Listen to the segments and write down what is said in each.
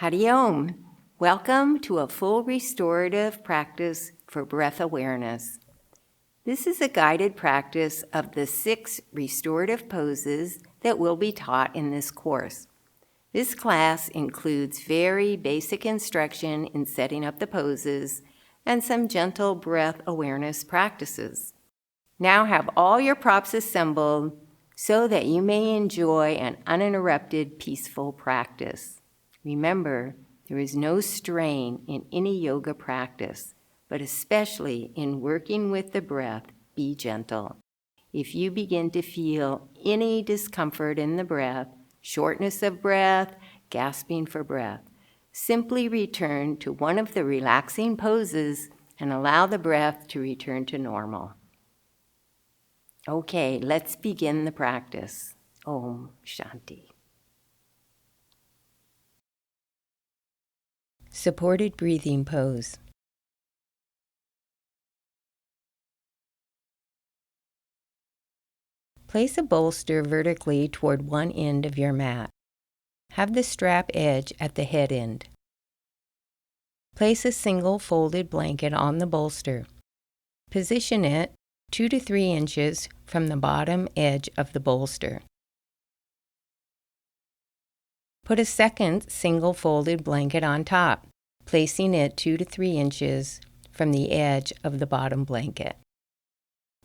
Hari Om. Welcome to a full restorative practice for breath awareness. This is a guided practice of the 6 restorative poses that will be taught in this course. This class includes very basic instruction in setting up the poses and some gentle breath awareness practices. Now have all your props assembled so that you may enjoy an uninterrupted, peaceful practice. Remember, there is no strain in any yoga practice, but especially in working with the breath, be gentle. If you begin to feel any discomfort in the breath, shortness of breath, gasping for breath, simply return to one of the relaxing poses and allow the breath to return to normal. Okay, let's begin the practice. Om Shanti. Supported breathing pose. Place a bolster vertically toward one end of your mat. Have the strap edge at the head end. Place a single folded blanket on the bolster. Position it 2 to 3 inches from the bottom edge of the bolster. Put a second single folded blanket on top, placing it 2 to 3 inches from the edge of the bottom blanket.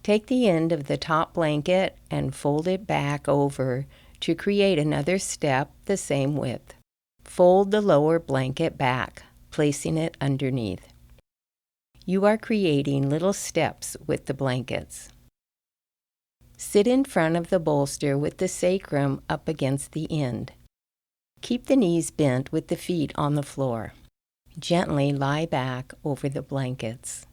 Take the end of the top blanket and fold it back over to create another step the same width. Fold the lower blanket back, placing it underneath. You are creating little steps with the blankets. Sit in front of the bolster with the sacrum up against the end. Keep the knees bent with the feet on the floor. Gently lie back over the blankets.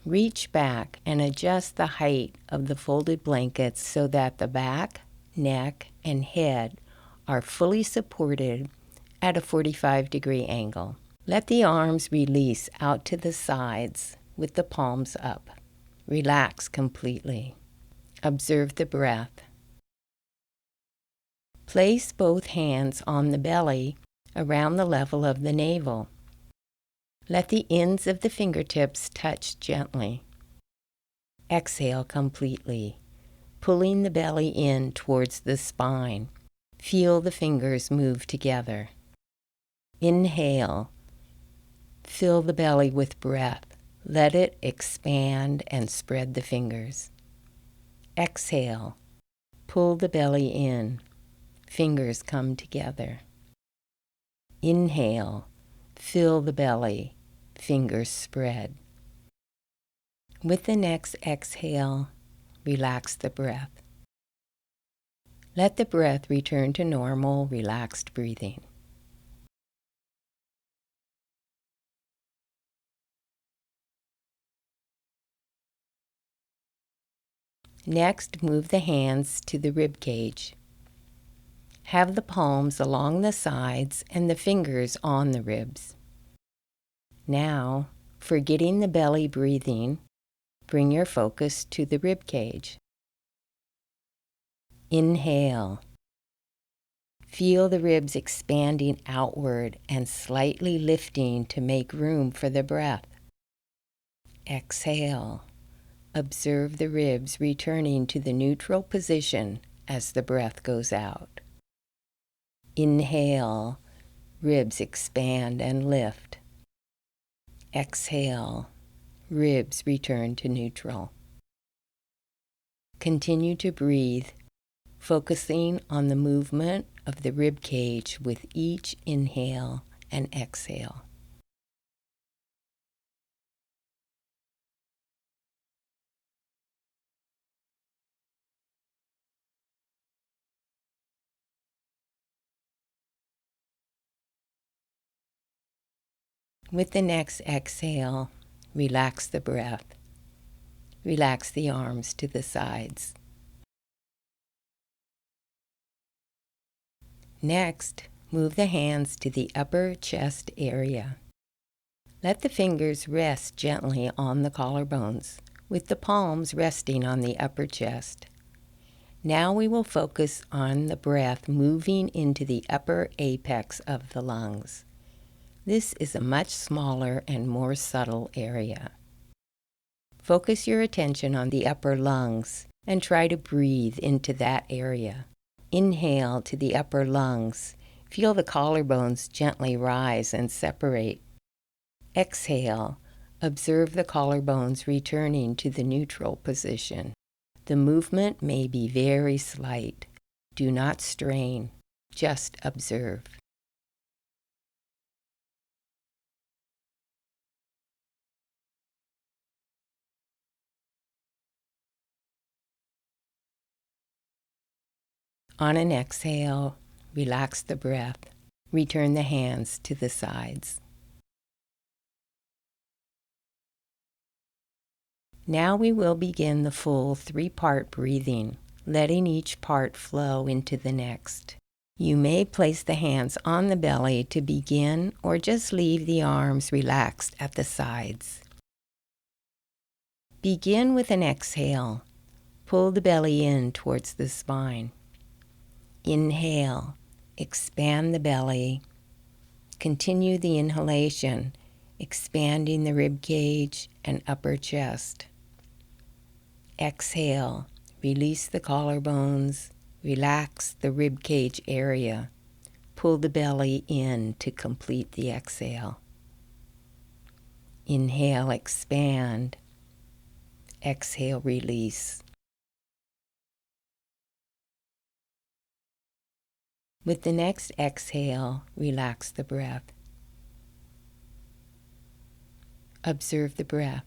Reach back and adjust the height of the folded blankets so that the back, neck, and head are fully supported at a 45-degree angle. Let the arms release out to the sides with the palms up. Relax completely. Observe the breath. Place both hands on the belly around the level of the navel. Let the ends of the fingertips touch gently. Exhale completely, pulling the belly in towards the spine. Feel the fingers move together. Inhale. Fill the belly with breath. Let it expand and spread the fingers. Exhale. Pull the belly in. Fingers come together. Inhale. Fill the belly. Fingers spread. With the next exhale, relax the breath. Let the breath return to normal, relaxed breathing. Next, move the hands to the rib cage. Have the palms along the sides and the fingers on the ribs. Now, forgetting the belly breathing, bring your focus to the rib cage. Inhale. Feel the ribs expanding outward and slightly lifting to make room for the breath. Exhale. Observe the ribs returning to the neutral position as the breath goes out. Inhale, ribs expand and lift. Exhale, ribs return to neutral. Continue to breathe, focusing on the movement of the rib cage with each inhale and exhale. With the next exhale, relax the breath. Relax the arms to the sides. Next, move the hands to the upper chest area. Let the fingers rest gently on the collarbones, with the palms resting on the upper chest. Now we will focus on the breath moving into the upper apex of the lungs. This is a much smaller and more subtle area. Focus your attention on the upper lungs and try to breathe into that area. Inhale to the upper lungs. Feel the collarbones gently rise and separate. Exhale. Observe the collarbones returning to the neutral position. The movement may be very slight. Do not strain. Just observe. On an exhale, relax the breath. Return the hands to the sides. Now we will begin the full 3-part breathing, letting each part flow into the next. You may place the hands on the belly to begin or just leave the arms relaxed at the sides. Begin with an exhale. Pull the belly in towards the spine. Inhale, expand the belly. Continue the inhalation, expanding the rib cage and upper chest. Exhale, release the collarbones, relax the rib cage area. Pull the belly in to complete the exhale. Inhale, expand. Exhale, release. With the next exhale, relax the breath. Observe the breath.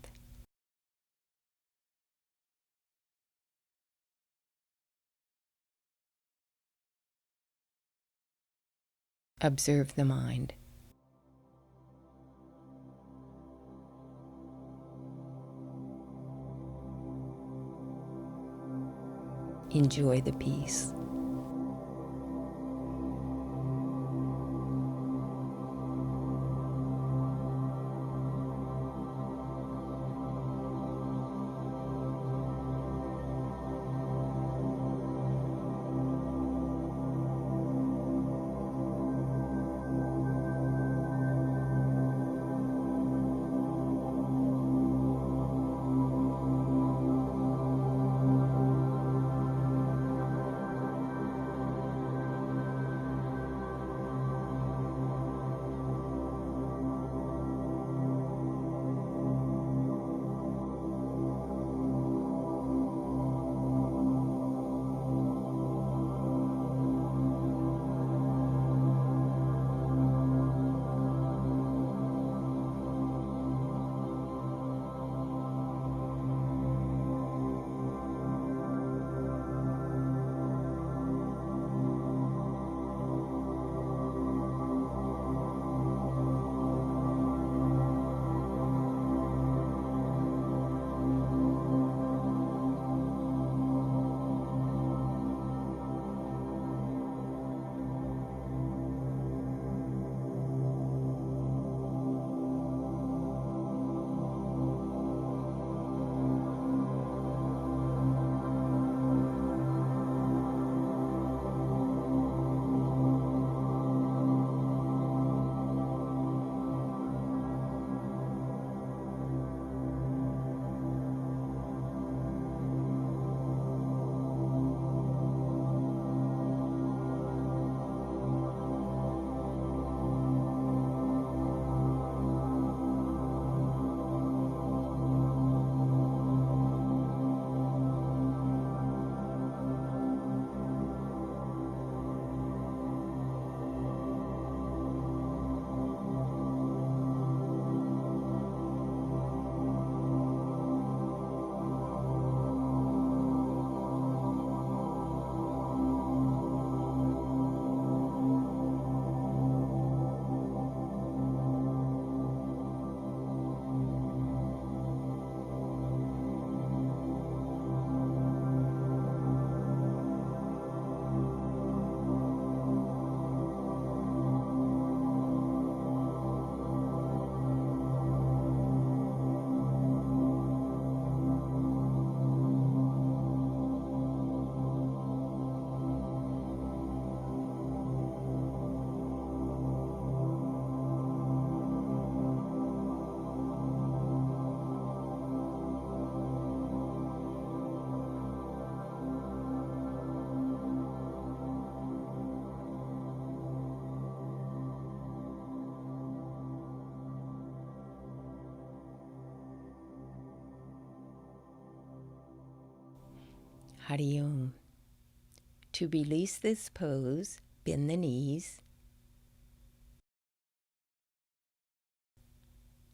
Observe the mind. Enjoy the peace. Hari Om. To release this pose, bend the knees.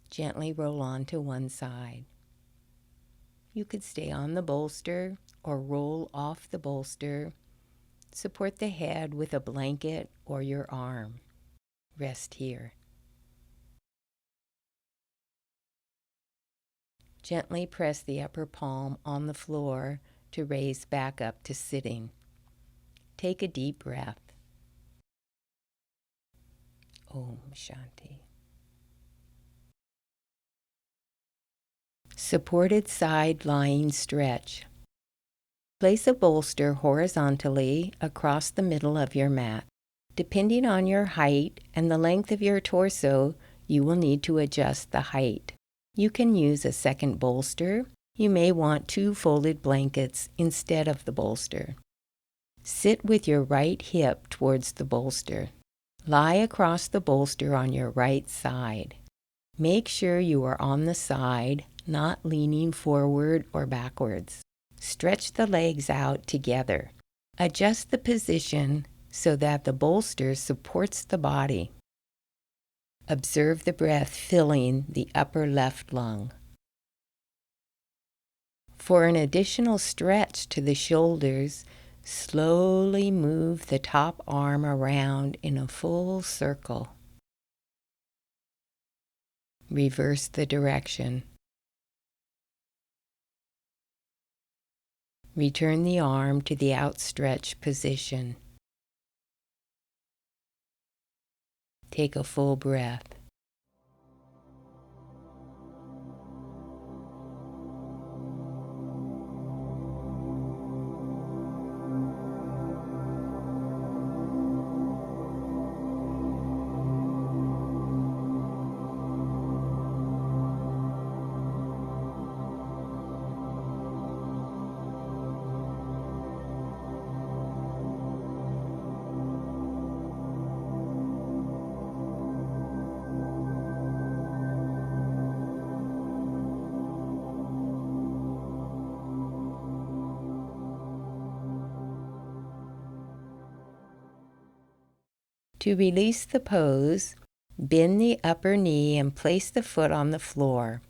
Gently roll on to one side. You could stay on the bolster or roll off the bolster. Support the head with a blanket or your arm. Rest here. Gently press the upper palm on the floor to raise back up to sitting. Take a deep breath. Om Shanti. Supported side lying stretch. Place a bolster horizontally across the middle of your mat. Depending on your height and the length of your torso, you will need to adjust the height. You can use a second bolster. You may want 2 folded blankets instead of the bolster. Sit with your right hip towards the bolster. Lie across the bolster on your right side. Make sure you are on the side, not leaning forward or backwards. Stretch the legs out together. Adjust the position so that the bolster supports the body. Observe the breath filling the upper left lung. For an additional stretch to the shoulders, slowly move the top arm around in a full circle. Reverse the direction. Return the arm to the outstretched position. Take a full breath. To release the pose, bend the upper knee and place the foot on the floor.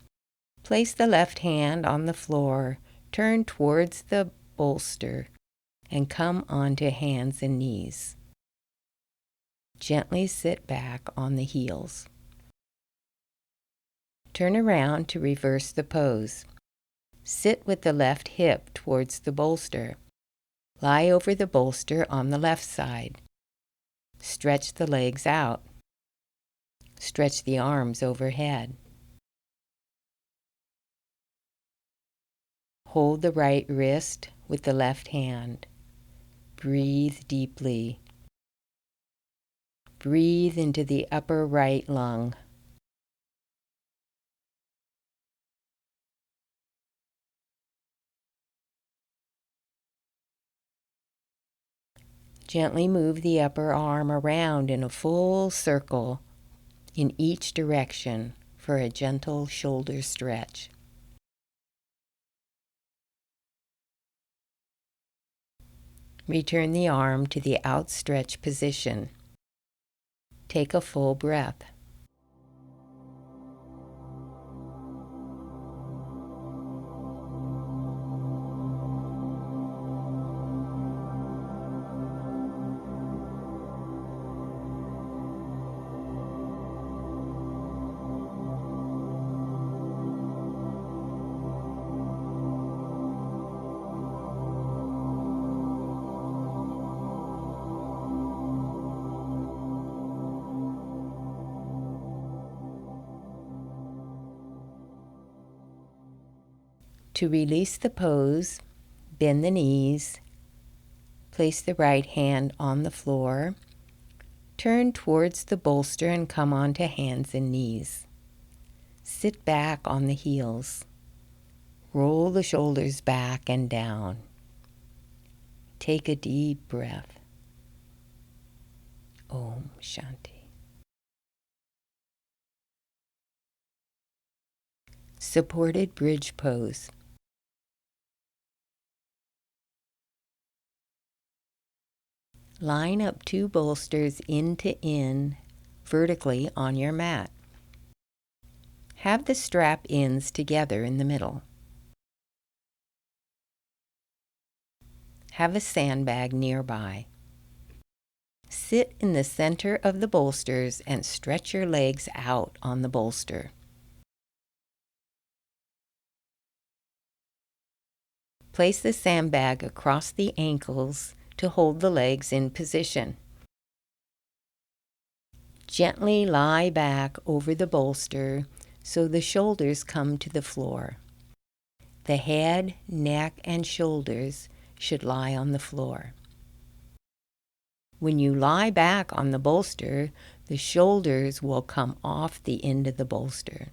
Place the left hand on the floor, turn towards the bolster, and come onto hands and knees. Gently sit back on the heels. Turn around to reverse the pose. Sit with the left hip towards the bolster. Lie over the bolster on the left side. Stretch the legs out. Stretch the arms overhead. Hold the right wrist with the left hand. Breathe deeply. Breathe into the upper right lung. Gently move the upper arm around in a full circle in each direction for a gentle shoulder stretch. Return the arm to the outstretched position. Take a full breath. To release the pose, bend the knees, place the right hand on the floor, turn towards the bolster and come onto hands and knees. Sit back on the heels. Roll the shoulders back and down. Take a deep breath. Om Shanti. Supported bridge pose. Line up 2 bolsters end to end vertically on your mat. Have the strap ends together in the middle. Have a sandbag nearby. Sit in the center of the bolsters and stretch your legs out on the bolster. Place the sandbag across the ankles to hold the legs in position. Gently lie back over the bolster so the shoulders come to the floor. The head, neck, and shoulders should lie on the floor. When you lie back on the bolster, the shoulders will come off the end of the bolster.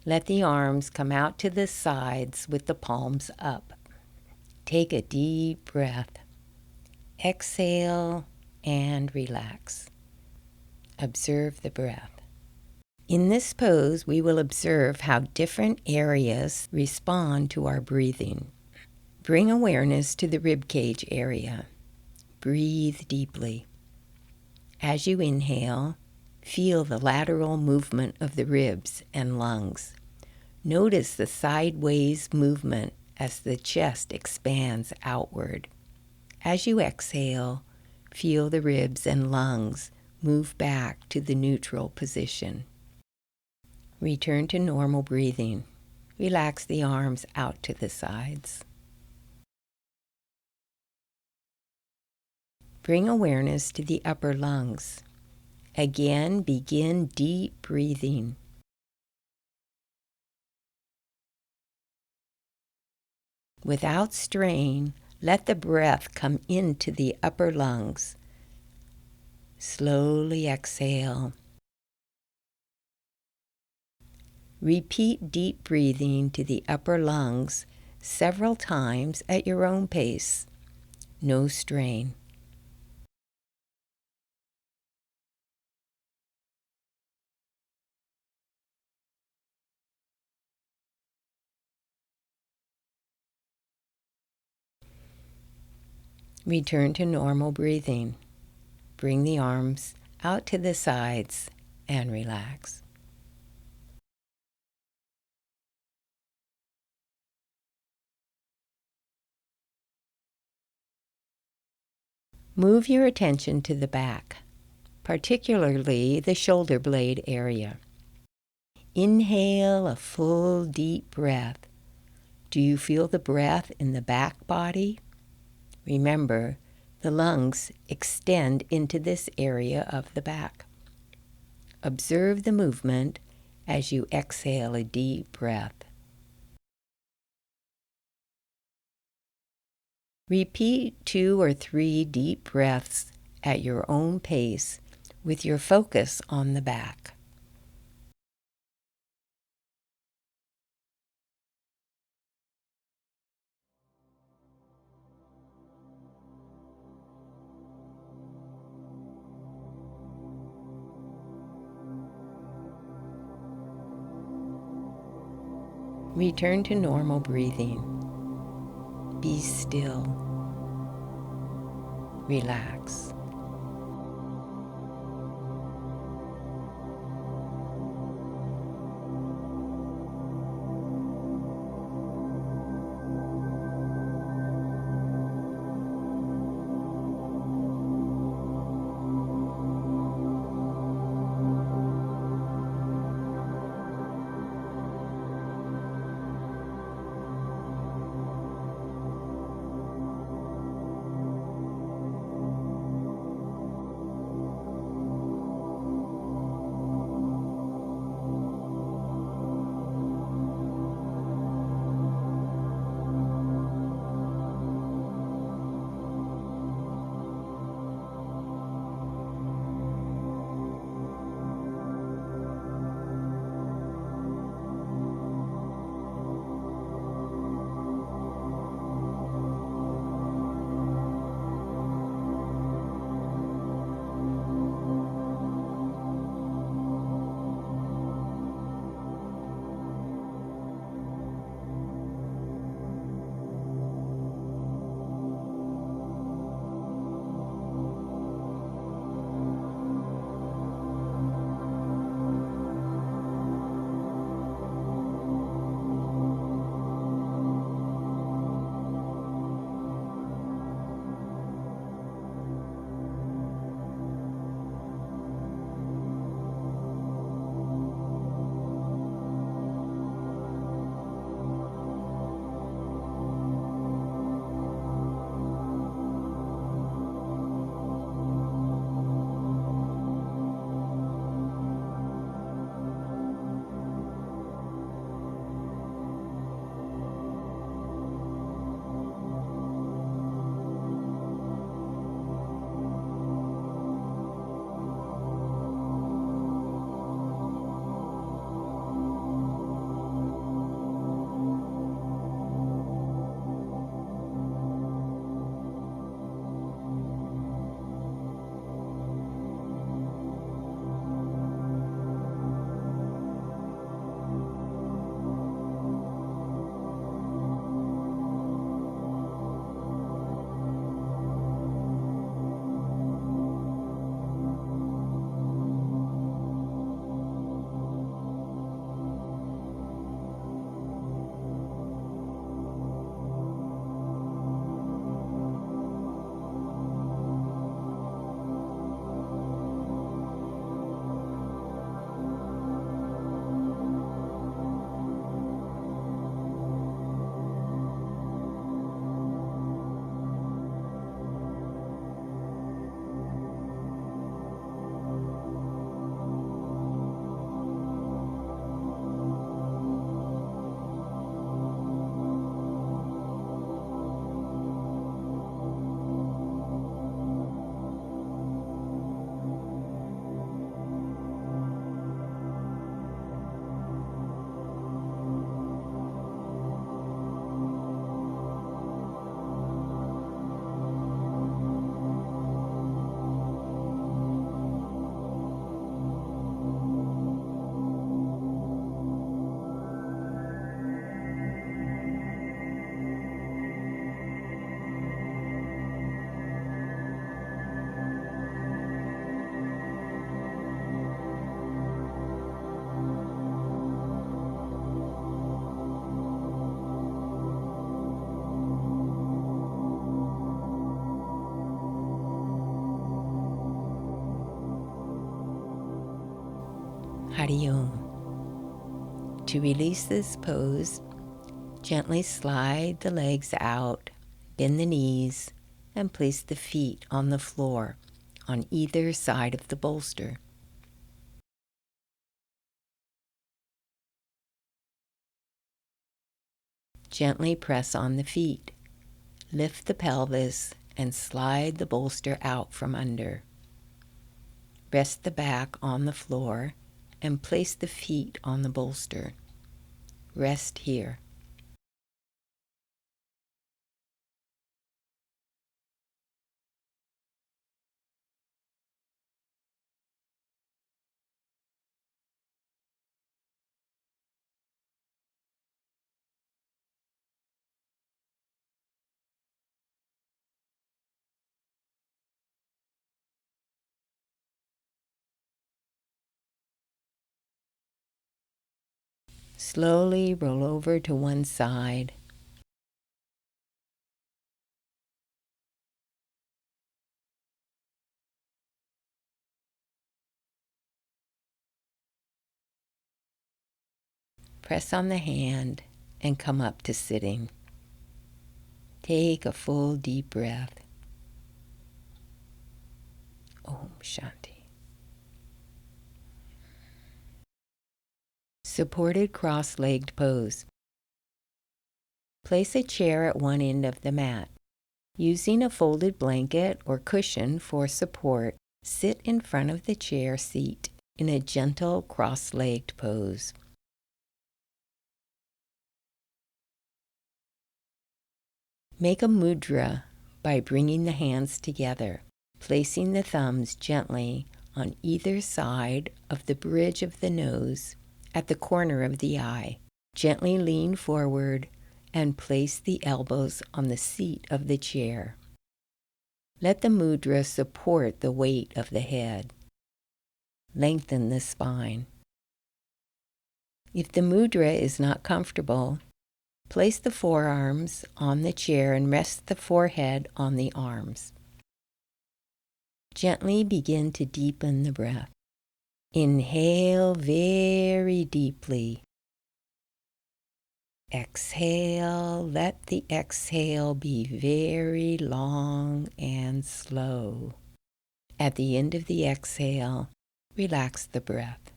Let the arms come out to the sides with the palms up. Take a deep breath. Exhale and relax. Observe the breath. In this pose, we will observe how different areas respond to our breathing. Bring awareness to the ribcage area. Breathe deeply. As you inhale, feel the lateral movement of the ribs and lungs. Notice the sideways movement as the chest expands outward. As you exhale, feel the ribs and lungs move back to the neutral position. Return to normal breathing. Relax the arms out to the sides. Bring awareness to the upper lungs. Again, begin deep breathing. Without strain, let the breath come into the upper lungs. Slowly exhale. Repeat deep breathing to the upper lungs several times at your own pace. No strain. Return to normal breathing. Bring the arms out to the sides and relax. Move your attention to the back, particularly the shoulder blade area. Inhale a full, deep breath. Do you feel the breath in the back body? Remember, the lungs extend into this area of the back. Observe the movement as you exhale a deep breath. Repeat 2 or 3 deep breaths at your own pace with your focus on the back. Return to normal breathing. Be still. Relax. Hari Om. To release this pose, gently slide the legs out, bend the knees, and place the feet on the floor on either side of the bolster. Gently press on the feet. Lift the pelvis and slide the bolster out from under. Rest the back on the floor and place the feet on the bolster. Rest here. Slowly roll over to one side. Press on the hand and come up to sitting. Take a full deep breath. Om Shanti. Supported cross-legged pose. Place a chair at one end of the mat. Using a folded blanket or cushion for support, sit in front of the chair seat in a gentle cross-legged pose. Make a mudra by bringing the hands together, placing the thumbs gently on either side of the bridge of the nose at the corner of the eye. Gently lean forward and place the elbows on the seat of the chair. Let the mudra support the weight of the head. Lengthen the spine. If the mudra is not comfortable, place the forearms on the chair and rest the forehead on the arms. Gently begin to deepen the breath. Inhale very deeply. Exhale, let the exhale be very long and slow. At the end of the exhale, relax the breath.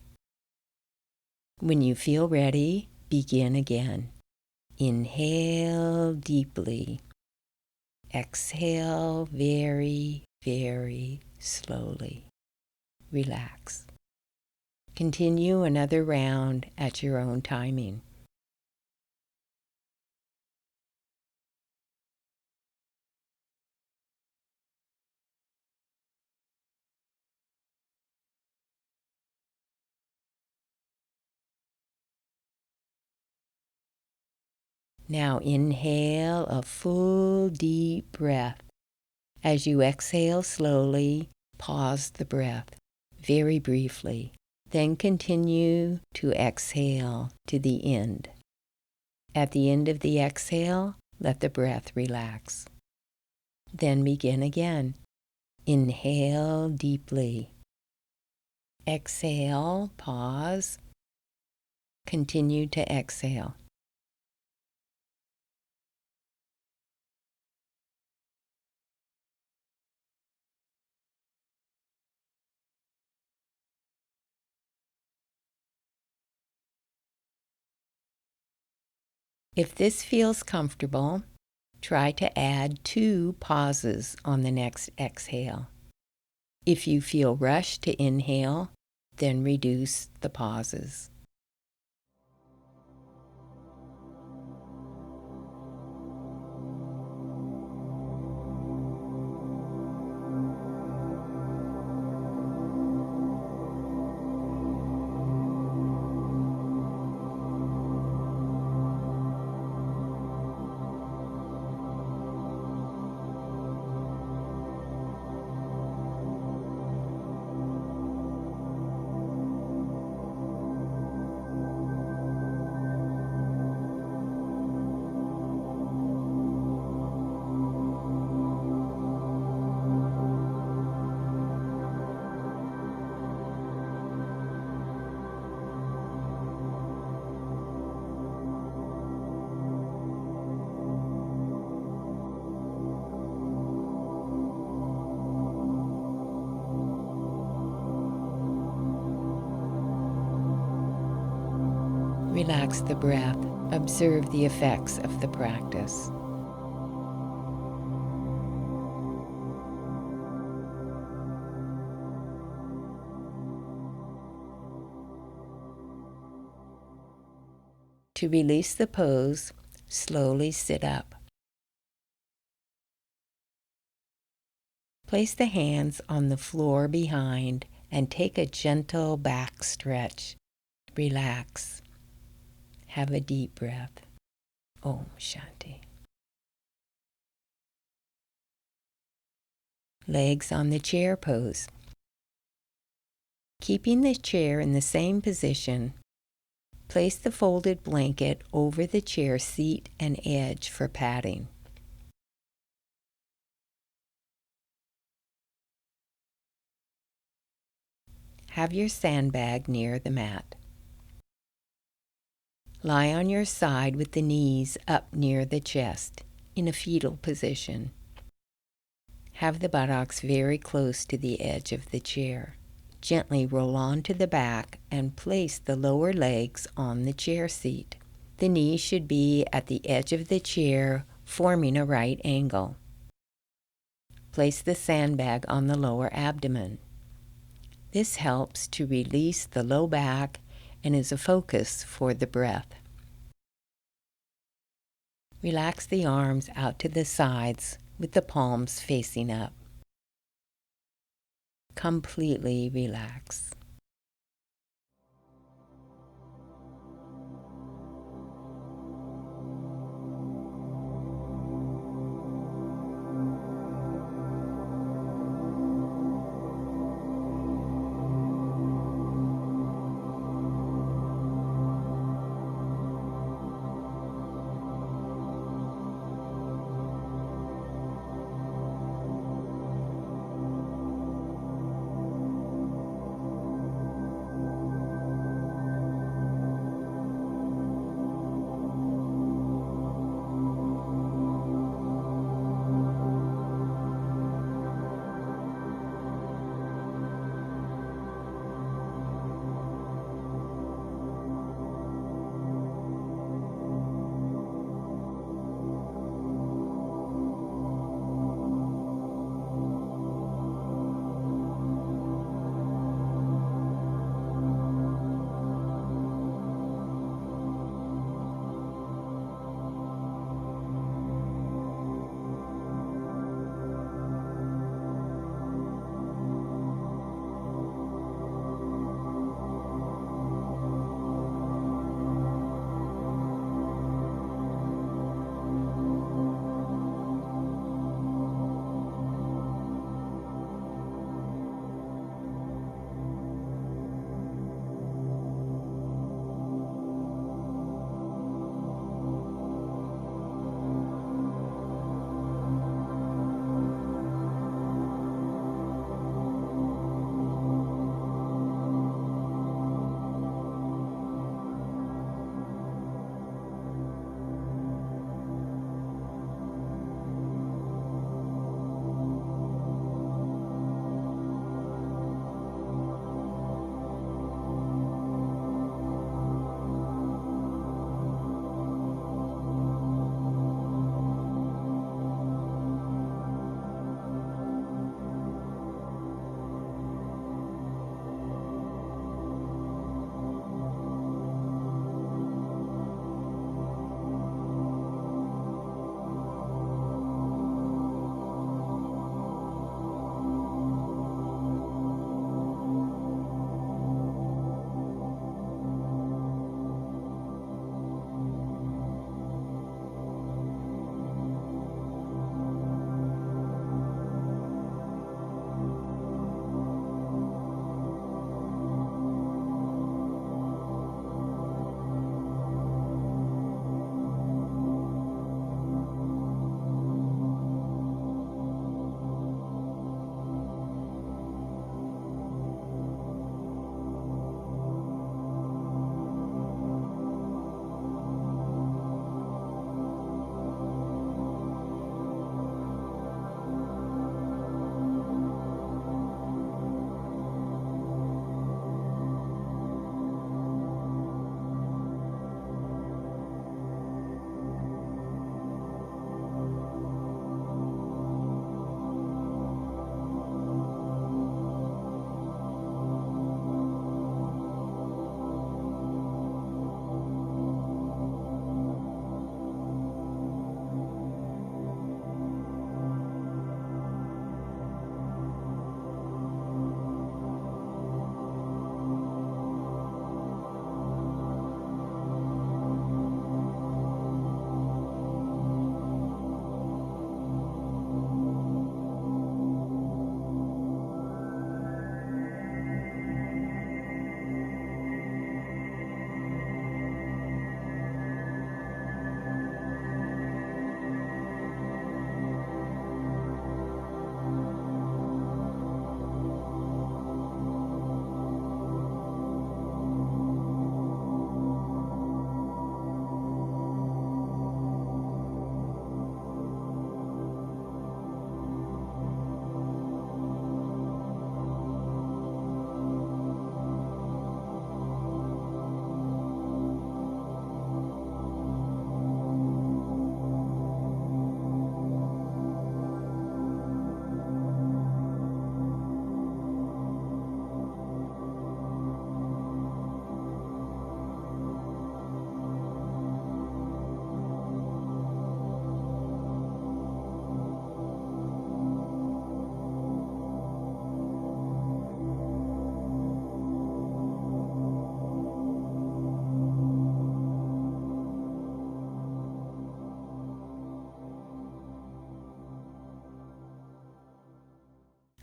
When you feel ready, begin again. Inhale deeply. Exhale very, very slowly. Relax. Continue another round at your own timing. Now inhale a full deep breath. As you exhale slowly, pause the breath very briefly. Then continue to exhale to the end. At the end of the exhale, let the breath relax. Then begin again. Inhale deeply. Exhale, pause. Continue to exhale. If this feels comfortable, try to add 2 pauses on the next exhale. If you feel rushed to inhale, then reduce the pauses. Relax the breath. Observe the effects of the practice. To release the pose, slowly sit up. Place the hands on the floor behind and take a gentle back stretch. Relax. Have a deep breath. Om Shanti. Legs on the chair pose. Keeping the chair in the same position, place the folded blanket over the chair seat and edge for padding. Have your sandbag near the mat. Lie on your side with the knees up near the chest in a fetal position. Have the buttocks very close to the edge of the chair. Gently roll onto the back and place the lower legs on the chair seat. The knees should be at the edge of the chair, forming a right angle. Place the sandbag on the lower abdomen. This helps to release the low back and is a focus for the breath. Relax the arms out to the sides with the palms facing up. Completely relax.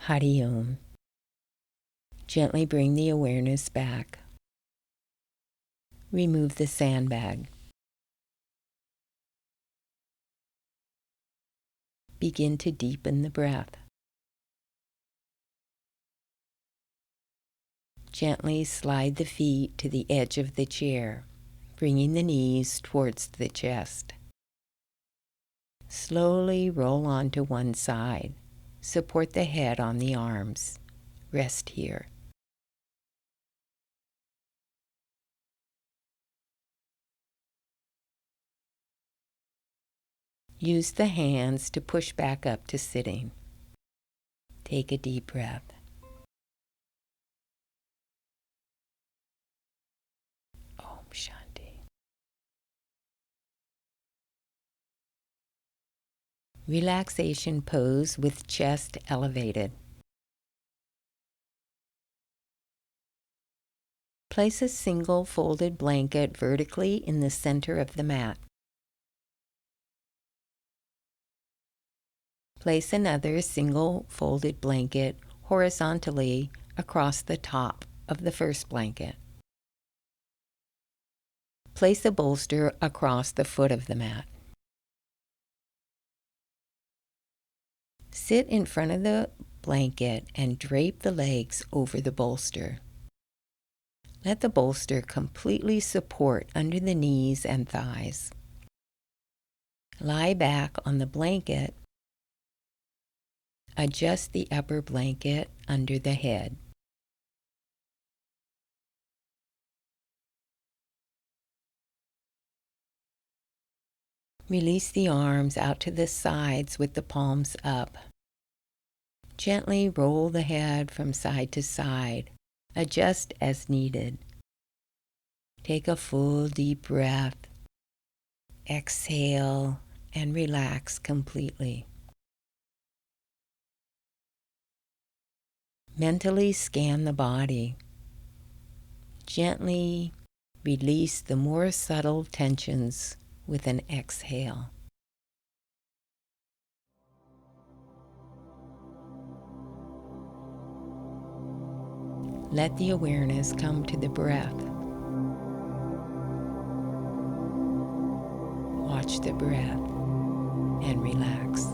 Hari Om. Gently bring the awareness back. Remove the sandbag. Begin to deepen the breath. Gently slide the feet to the edge of the chair, bringing the knees towards the chest. Slowly roll onto one side. Support the head on the arms. Rest here. Use the hands to push back up to sitting. Take a deep breath. Om Shanti. Relaxation pose with chest elevated. Place a single folded blanket vertically in the center of the mat. Place another single folded blanket horizontally across the top of the first blanket. Place a bolster across the foot of the mat. Sit in front of the blanket and drape the legs over the bolster. Let the bolster completely support under the knees and thighs. Lie back on the blanket. Adjust the upper blanket under the head. Release the arms out to the sides with the palms up. Gently roll the head from side to side. Adjust as needed. Take a full deep breath. Exhale and relax completely. Mentally scan the body. Gently release the more subtle tensions with an exhale. Let the awareness come to the breath. Watch the breath and relax.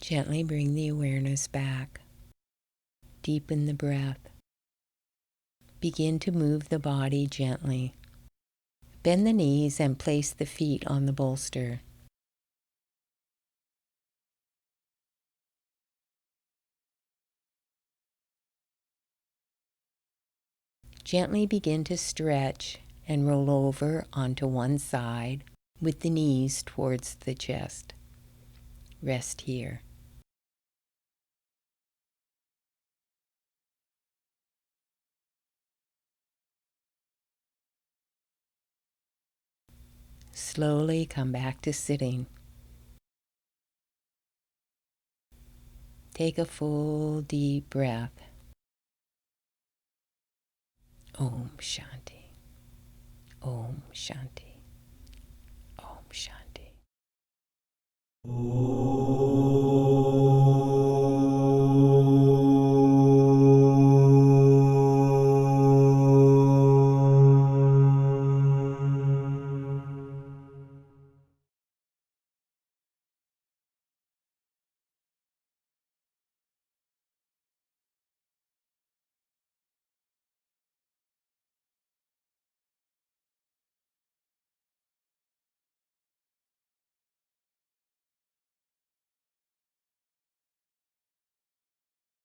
Gently bring the awareness back. Deepen the breath. Begin to move the body gently. Bend the knees and place the feet on the bolster. Gently begin to stretch and roll over onto one side with the knees towards the chest. Rest here. Slowly come back to sitting. Take a full deep breath. Om Shanti. Om Shanti.